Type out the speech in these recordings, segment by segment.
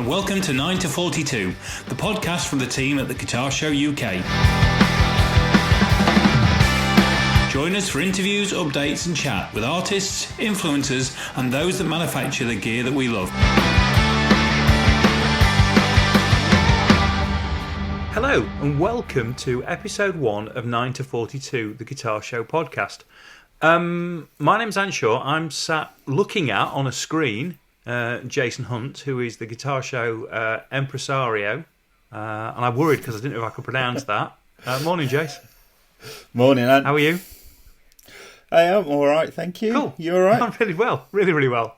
and welcome to 9 to 42, the podcast from the team at the Guitar Show UK. Join us for interviews, updates and chat with artists, influencers and those that manufacture the gear that we love. Hello and welcome to episode 1 of 9 to 42, the Guitar Show podcast. My name's Anshaw. I'm sat looking at, on a screen, Jason Hunt, who is the Guitar Show impresario. And I worried because I didn't know if I could pronounce that. Morning, Jason. Morning, Ant. How are you? I am all right, thank you. Cool. You all right? I'm really well. Really well.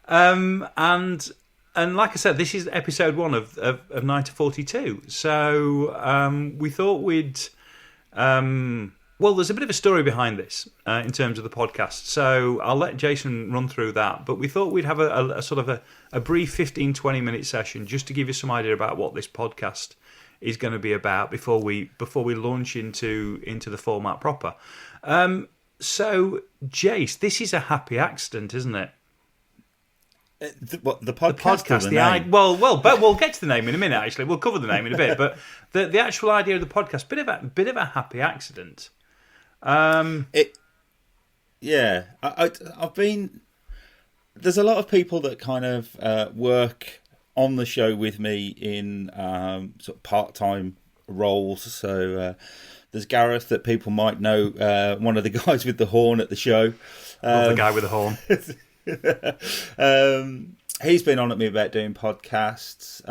And like I said, this is episode 1 of 9 to 42. So we thought we'd... well, there's a bit of a story behind this in terms of the podcast. So I'll let Jason run through that. But we thought we'd have a sort of a brief 15, 20-minute session just to give you some idea about what this podcast is going to be about before we launch into the format proper. So, Jace, this is a happy accident, isn't it? The podcast? The podcast, but we'll get to the name in a minute. Actually, we'll cover the name in a bit. But the actual idea of the podcast, bit of a happy accident. I've been. There's a lot of people that kind of work on the show with me in sort of part-time roles. So there's Gareth that people might know, one of the guys with the horn at the show. Love the guy with the horn. He's been on at me about doing podcasts.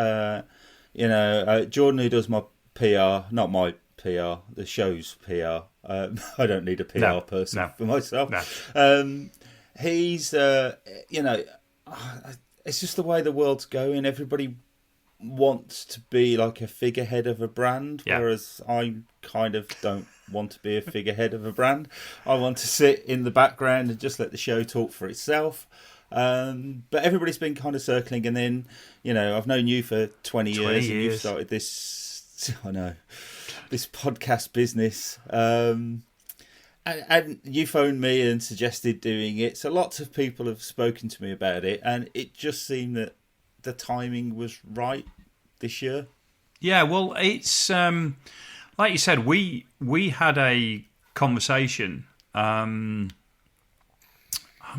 Jordan, who does my PR, not my PR, the show's PR. I don't need a PR person for myself. No. He's, it's just the way the world's going. Everybody wants to be like a figurehead of a brand, whereas I kind of don't want to be a figurehead of a brand. I want to sit in the background and just let the show talk for itself. But everybody's been kind of circling, and then, I've known you for 20 years. And you've started this, this podcast business. And you phoned me and suggested doing it. So lots of people have spoken to me about it, and it just seemed that the timing was right this year. Yeah, well, it's like you said, we had a conversation. I'm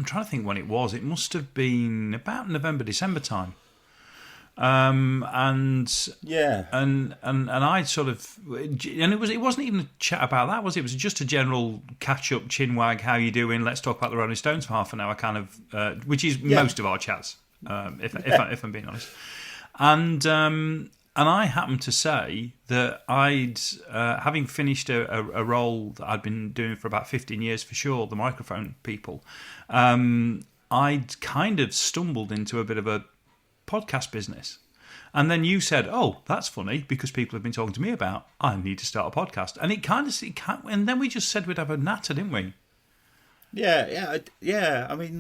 trying to think when it was. It must have been about November, December time. And I sort of, and it wasn't even a chat about that, was it? It was just a general catch up, chin wag, how you doing? Let's talk about the Rolling Stones for half an hour, kind of, which is most of our chats, if I'm being honest. And I happened to say that I'd, having finished a role that I'd been doing for about 15 years for sure, the microphone people, I'd kind of stumbled into a bit of a podcast business. And then you said, "Oh, that's funny because people have been talking to me about I need to start a podcast." And and then we just said we'd have a natter, didn't we? Yeah. I mean,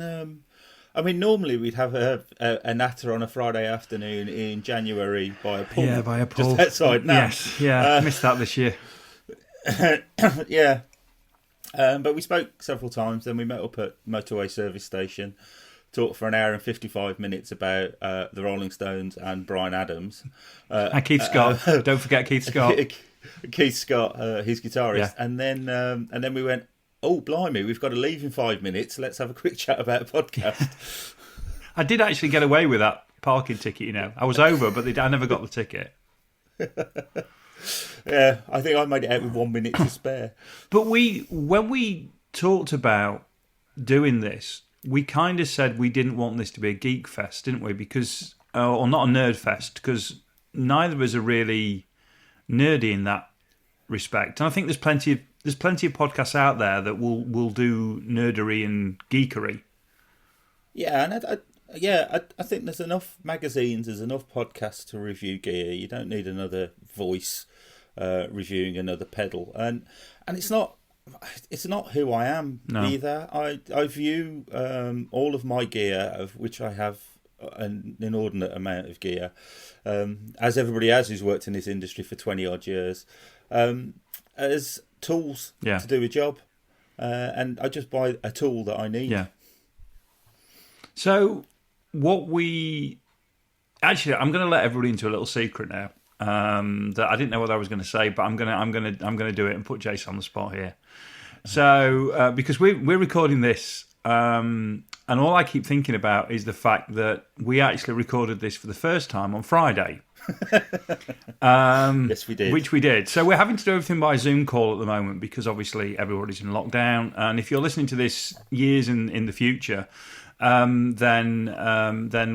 normally we'd have a natter on a Friday afternoon in January by a pub. Yeah, by a pub. Just outside now. Yes, I missed that this year. Yeah. But we spoke several times, then we met up at Motorway Service Station, talked for an hour and 55 minutes about the Rolling Stones and Bryan Adams. And Keith Scott. Don't forget Keith Scott. Keith Scott, his guitarist. Yeah. And then we went, "Oh, blimey, we've got to leave in 5 minutes. Let's have a quick chat about a podcast." I did actually get away with that parking ticket, I was over, but I never got the ticket. Yeah, I think I made it out with 1 minute to spare. But when we talked about doing this, we kind of said we didn't want this to be a geek fest, didn't we? Because, or not a nerd fest, because neither of us are really nerdy in that respect. And I think there's plenty of podcasts out there that will do nerdery and geekery. Yeah, and I think there's enough magazines, there's enough podcasts to review gear. You don't need another voice reviewing another pedal, and it's not who I am either. I view all of my gear, of which I have an inordinate amount of gear, as everybody has who's worked in this industry for 20 odd years, as tools to do a job, and I just buy a tool that I need. Yeah. So what we Actually, I'm going to let everybody into a little secret now. That I didn't know what I was going to say, but I'm going to do it and put Jason on the spot here. So because we're recording this, and all I keep thinking about is the fact that we actually recorded this for the first time on Friday. Yes, we did. Which we did. So we're having to do everything by Zoom call at the moment because obviously everybody's in lockdown. And if you're listening to this years in the future, then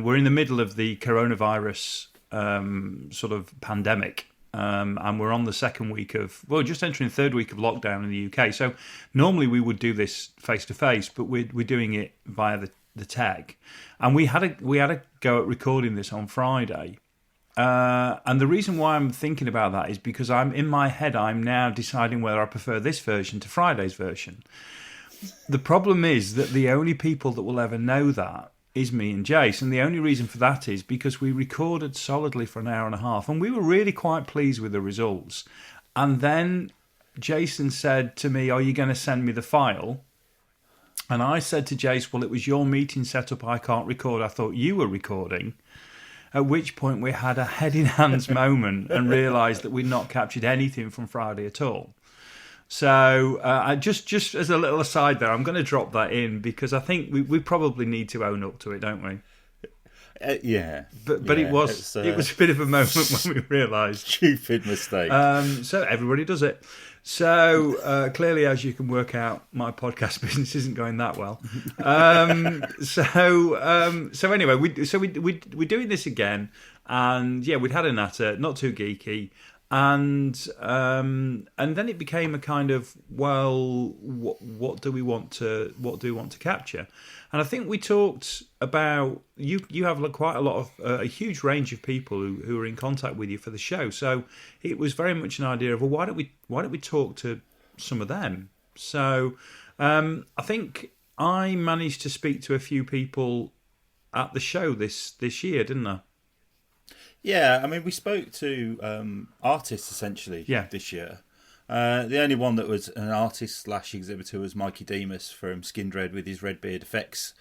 we're in the middle of the coronavirus sort of pandemic. And we're on the second week just entering the third week of lockdown in the UK. So normally we would do this face to face, but we're doing it via the tech. And we had a go at recording this on Friday. And the reason why I'm thinking about that is because in my head I'm now deciding whether I prefer this version to Friday's version. The problem is that the only people that will ever know that is me and Jace, and the only reason for that is because we recorded solidly for an hour and a half, and we were really quite pleased with the results. And then Jason said to me, "Are you going to send me the file?" And I said to Jace, "Well, it was your meeting set up. I can't record. I thought you were recording." At which point we had a head in hands moment and realised that we'd not captured anything from Friday at all. So I just as a little aside there, I'm going to drop that in because I think we probably need to own up to it, don't we? Yeah. But yeah, it was a bit of a moment when we realised. Stupid mistake. So everybody does it. So clearly, as you can work out, my podcast business isn't going that well. So anyway, we're doing this again, and yeah, we'd had a natter, not too geeky, and then it became a kind of what do we want to capture? And I think we talked about you have quite a lot of a huge range of people who are in contact with you for the show. So it was very much an idea of, well, why don't we talk to some of them? So I think I managed to speak to a few people at the show this year, didn't I? Yeah, I mean, we spoke to artists essentially this year. The only one that was an artist / exhibitor was Mikey Demas from Skindred with his Redbeard Effects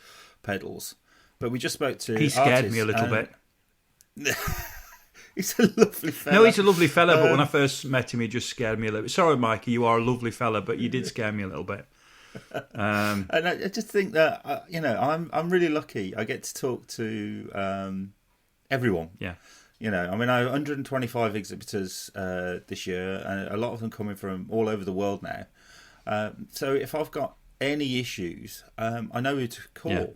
pedals. But we just spoke to He scared me a little bit. He's a lovely fella. No, he's a lovely fella, but when I first met him, he just scared me a little bit. Sorry, Mikey, you are a lovely fella, but you did scare me a little bit. And I just think that, I'm really lucky. I get to talk to everyone. Yeah. You know, I mean, I have 125 exhibitors this year, and a lot of them coming from all over the world now. So if I've got any issues, I know who to call. Yeah.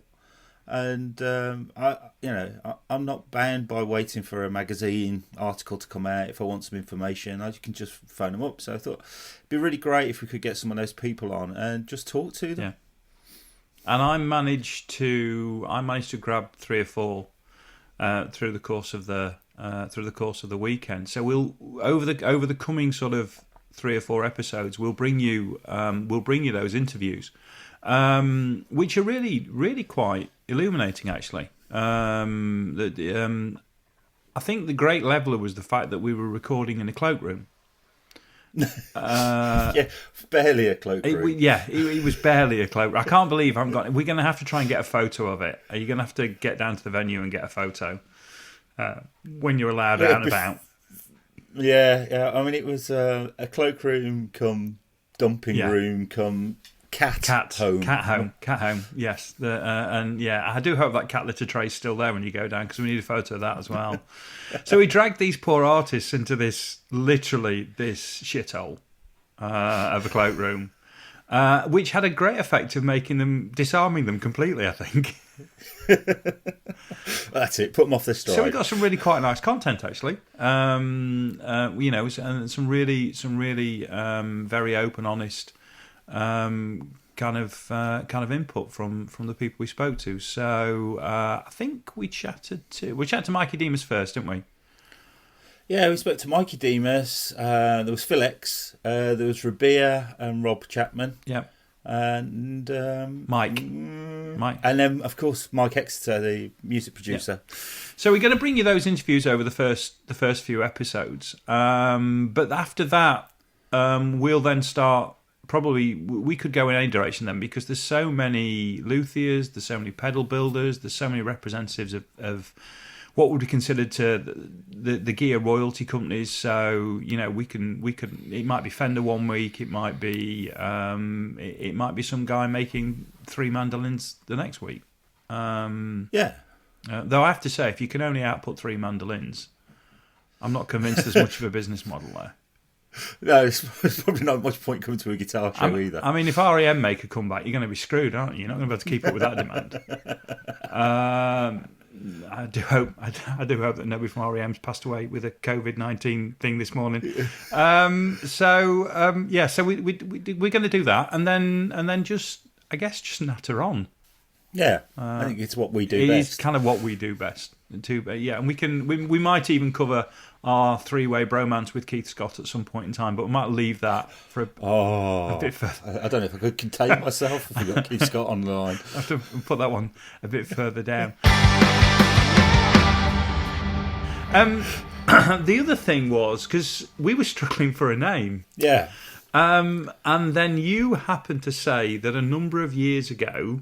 And I'm not bound by waiting for a magazine article to come out. If I want some information, I can just phone them up. So I thought it'd be really great if we could get some of those people on and just talk to them. Yeah. And I managed to grab 3 or 4 through the course of the weekend. So we'll over the coming sort of 3 or 4 episodes, we'll bring you those interviews, which are really, really quite illuminating, actually. I think the great leveler was the fact that we were recording in a cloakroom. Yeah, barely a cloakroom. It was barely a cloakroom. I can't believe we're going to have to try and get a photo of it. Are you going to have to get down to the venue and get a photo when you're allowed out and about? Yeah. I mean, it was a cloakroom come dumping room come cat home. Yes, and I do hope that cat litter tray's still there when you go down, because we need a photo of that as well. So we dragged these poor artists into this shithole of a cloakroom, which had a great effect of disarming them completely, I think. That's it. Put them off their stride. So we got some really quite nice content, actually. And some really very open, honest kind of input from the people we spoke to. So I think we chatted to Mikey Demas first, didn't we? Yeah, we spoke to Mikey Demas. There was Phil X. There was Rabia and Rob Chapman. Yeah. And Mike, and then of course Mike Exeter, the music producer. Yeah. So we're going to bring you those interviews over the first few episodes, but after that, we'll then start. Probably we could go in any direction then, because there's so many luthiers, there's so many pedal builders, there's so many representatives of what would be considered to the gear royalty companies. So we can it might be Fender one week, it might be some guy making 3 mandolins the next week. Though I have to say, if you can only output 3 mandolins, I'm not convinced there's much of a business model there. No, it's probably not much point coming to a guitar show either. I mean, if REM make a comeback, you're going to be screwed, aren't you? You're not going to be able to keep up with that demand. I do hope that nobody from REM's passed away with a COVID-19 thing this morning. So we're going to do that, and then just natter on. Yeah, I think it's what we do best. It's kind of what we do best. And we might even cover our 3-way bromance with Keith Scott at some point in time, but we might leave that for a bit further. I don't know if I could contain myself if we got Keith Scott on the line. I have to put that one a bit further down. The other thing was, because we were struggling for a name. Yeah. And then you happened to say that a number of years ago,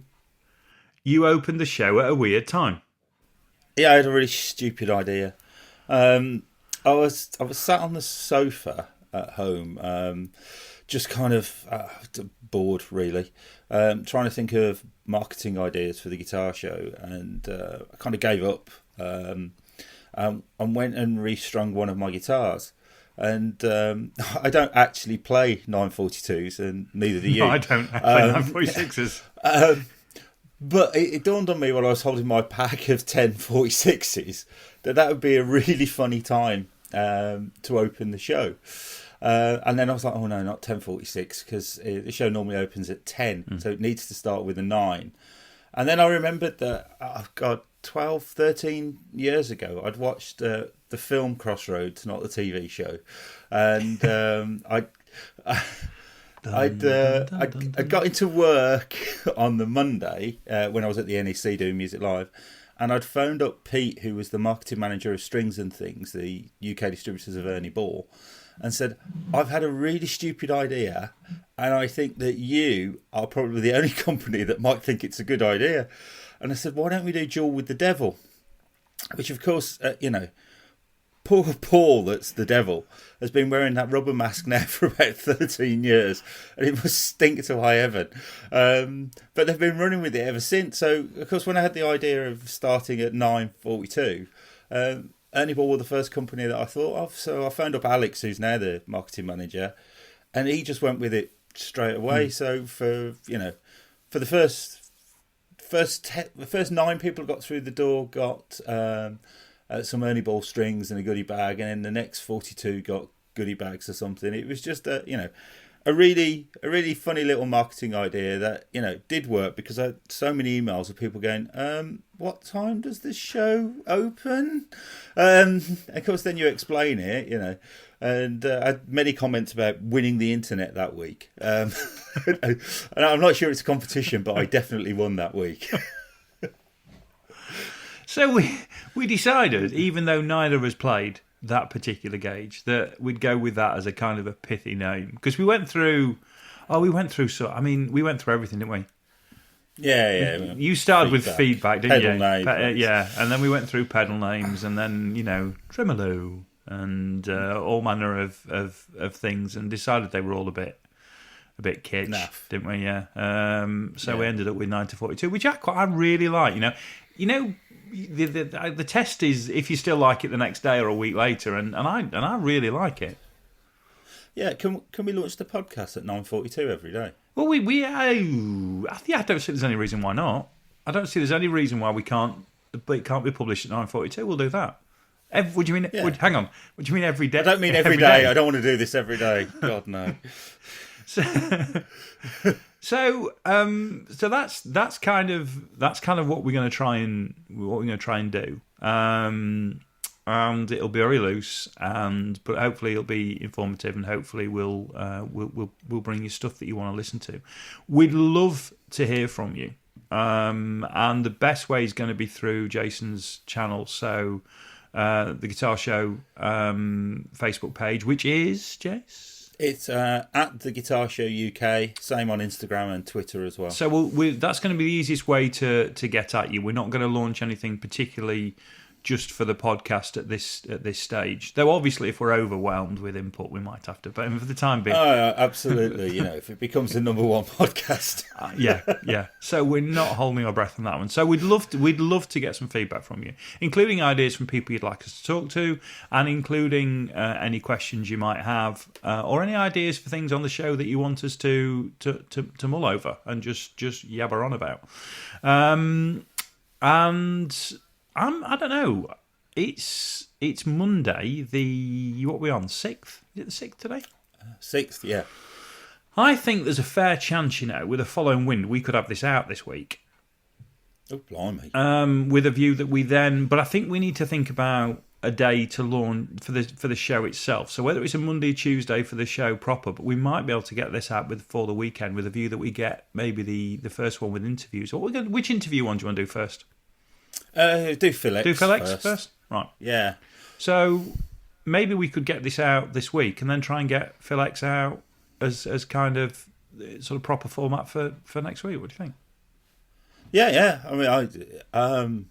you opened the show at a weird time. Yeah, I had a really stupid idea. I was sat on the sofa at home, just kind of bored, really, trying to think of marketing ideas for the guitar show, and I kind of gave up and went and restrung one of my guitars. And I don't actually play 942s, and neither do you. No, I don't. I play 946s. But it dawned on me while I was holding my pack of 1046s that would be a really funny time to open the show. And then I was like, oh no, not 1046, because the show normally opens at 10, so it needs to start with a 9. And then I remembered that, 12, 13 years ago, I'd watched the film Crossroads, not the TV show. And I got into work on the Monday when I was at the NEC doing Music Live, and I'd phoned up Pete, who was the marketing manager of Strings and Things, the UK distributors of Ernie Ball, and said, I've had a really stupid idea, and I think that you are probably the only company that might think it's a good idea. And I said, why don't we do Duel with the Devil? Which, of course, poor Paul, that's the devil, has been wearing that rubber mask now for about 13 years, and it must stink to high heaven. But they've been running with it ever since. So, of course, when I had the idea of starting at 942, Ernie Ball were the first company that I thought of. So I phoned up Alex, who's now the marketing manager, and he just went with it straight away. So for the first 9 people who got through the door got some Ernie Ball strings and a goodie bag, and then the next 42 got goodie bags or something. It was just a really funny little marketing idea that did work, because I had so many emails of people going, what time does the show open? Of course, then you explain it, and I had many comments about winning the internet that week. And I'm not sure it's a competition, but I definitely won that week. So we decided, even though neither of us played that particular gauge, that we'd go with that as a kind of a pithy name, because we went through everything, didn't we? Yeah. You started with feedback, didn't pedal you? Names. Yeah, and then we went through pedal names, and then tremolo and all manner of things, and decided they were all a bit kitsch, naff, didn't we? Yeah. So we ended up with 942, which I really like. The test is if you still like it the next day or a week later, and I really like it. Yeah, can we launch the podcast at 9:42 every day? Well, I don't see there's any reason why not. I don't see there's any reason why it can't be published at 9:42. We'll do that. Would you mean? Yeah. Hang on. Would you mean every day? I don't mean every day. I don't want to do this every day. God no. So that's kind of what we're going to try and do. And it'll be very loose, but hopefully it'll be informative, and hopefully we'll bring you stuff that you want to listen to. We'd love to hear from you, and the best way is going to be through Jason's channel. So the Guitar Show Facebook page, which is Jace. It's at the Guitar Show UK. Same on Instagram and Twitter as well. So that's going to be the easiest way to get at you. We're not going to launch anything particularly just for the podcast at this stage. Though obviously, if we're overwhelmed with input, we might have to. But for the time being, absolutely. If it becomes the number one podcast, yeah. So we're not holding our breath on that one. So we'd love to get some feedback from you, including ideas from people you'd like us to talk to, and including any questions you might have, or any ideas for things on the show that you want us to mull over and just yabber on about. And I don't know. It's Monday. What are we on? 6th? Is it the 6th today? 6th, yeah. I think there's a fair chance, with a following wind, we could have this out this week. Oh, blimey! With a view that we then, but I think we need to think about a day to launch for the show itself. So whether it's a Monday, Tuesday for the show proper, but we might be able to get this out before the weekend with a view that we get maybe the first one with interviews. Or which interview one do you want to do first? Do Phil X. Do Phil X first? Right. Yeah. So maybe we could get this out this week and then try and get Phil X out as kind of sort of proper format for next week. What do you think? Yeah. I mean,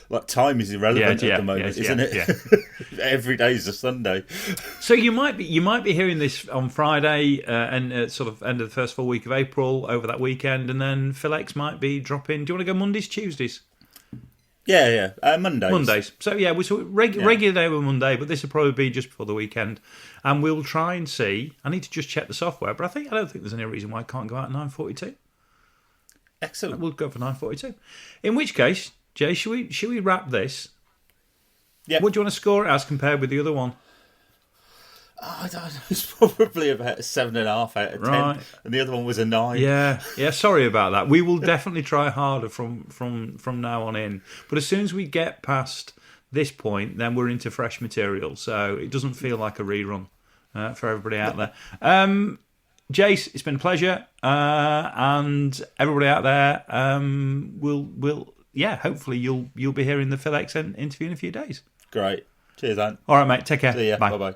like time is irrelevant at the moment, isn't it? Yeah. Every day is a Sunday. So you might be hearing this on Friday and sort of end of the first full week of April over that weekend, and then Phil X might be dropping. Do you want to go Mondays, Tuesdays? Yeah. Mondays. So yeah, regular day with Monday, but this will probably be just before the weekend, and we'll try and see. I need to just check the software, but I don't think there's any reason why it can't go out at 9:42. Excellent. We'll go for 9:42. In which case, Jay, should we wrap this? Yeah. What do you want to score it as compared with the other one? I don't know. It's probably about a 7.5 out of 10, right. And the other one was a 9. Yeah. Sorry about that. We will definitely try harder from now on in. But as soon as we get past this point, then we're into fresh material, so it doesn't feel like a rerun for everybody out there. Jace, it's been a pleasure, and everybody out there, hopefully you'll be hearing the Phil X interview in a few days. Great. Cheers, Ant. All right, mate. Take care. See ya. Bye. Bye-bye.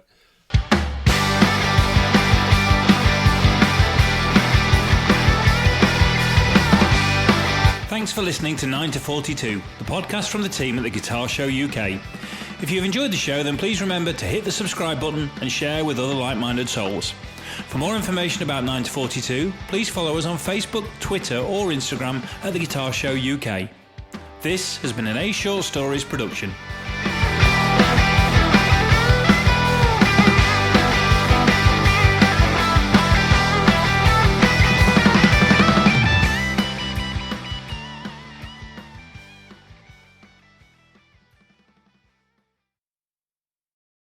Thanks for listening to 9 to 42, the podcast from the team at the Guitar Show UK. If you've enjoyed the show, then please remember to hit the subscribe button and share with other like-minded souls. For more information about 9 to 42, please follow us on Facebook, Twitter or Instagram at the Guitar Show UK. This has been an A Short Stories production.